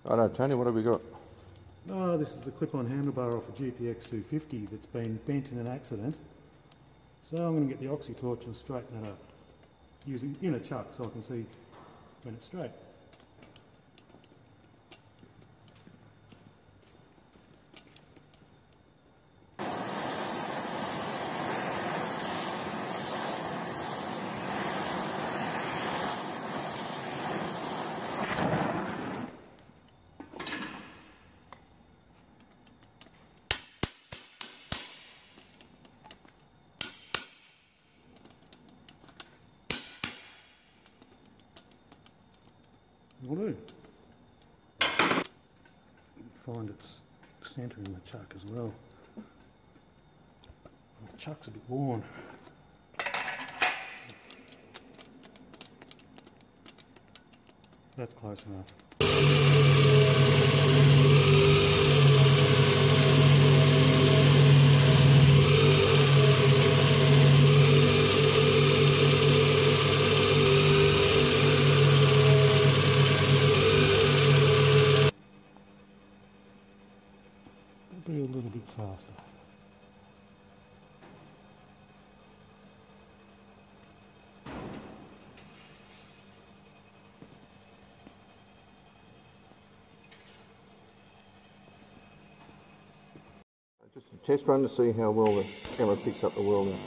Righto, Tony, what have we got? Oh, this is a clip-on handlebar off a GPX250 that's been bent in an accident. So I'm going to get the oxy torch and straighten that up using in a chuck so I can see when it's straight. Will do. Find its centre in the chuck as well. The chuck's a bit worn. That's close enough. Be a little bit faster. Just a test run to see how well the camera picks up the welding.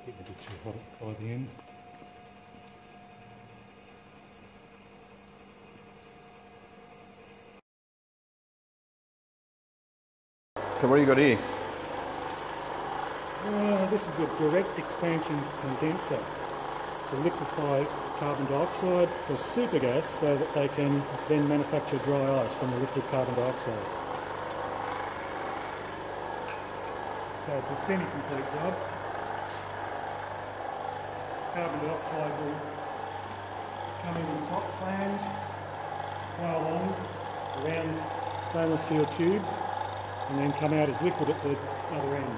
Getting a bit too hot by the end. So what do you got here? This is a direct expansion condenser to liquefy carbon dioxide for supergas so that they can then manufacture dry ice from the liquid carbon dioxide. So it's a semi-complete job. Carbon dioxide will come in the top flange, flow along around stainless steel tubes and then come out as liquid at the other end.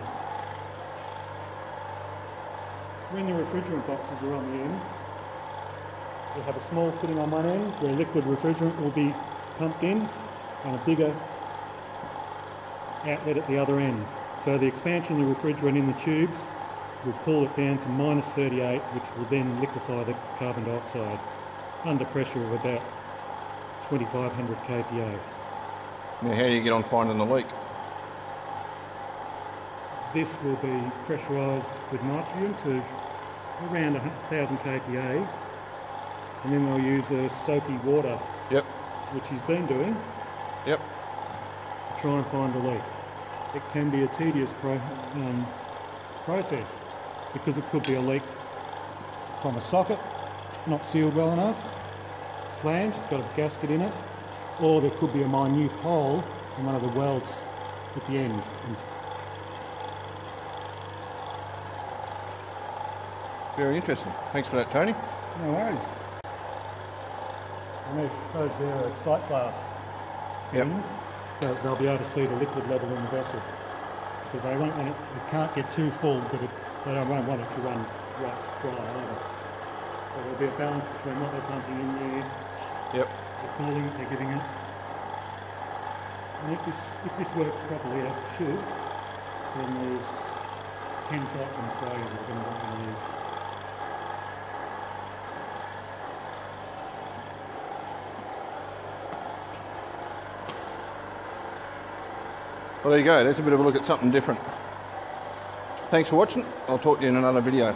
When the refrigerant boxes are on the end, you'll have a small fitting on one end where liquid refrigerant will be pumped in and a bigger outlet at the other end. So the expansion of the refrigerant in the tubes will cool it down to -38, which will then liquefy the carbon dioxide under pressure of about 2500 kPa. Now how do you get on finding the leak? This will be pressurised with nitrogen to around 1000 kPa, and then they'll use a soapy water, Yep. which he's been doing, Yep. to try and find a leak. It can be a tedious process because it could be a leak from a socket not sealed well enough, flange, it's got a gasket in it, or there could be a minute hole in one of the welds at the end. Very interesting. Thanks for that, Tony. No worries. And I suppose there are sight blast things, so they'll be able to see the liquid level in the vessel. Because they won't want it, it can't get too full, but they don't want it to run right dry either. So there'll be a balance between what they're pumping in there, Yep. the cooling that they're giving it. And if this works properly as it should, then there's 10 sites in Australia that are going to want one of these. Well, there you go. There's a bit of a look at something different. Thanks for watching. I'll talk to you in another video.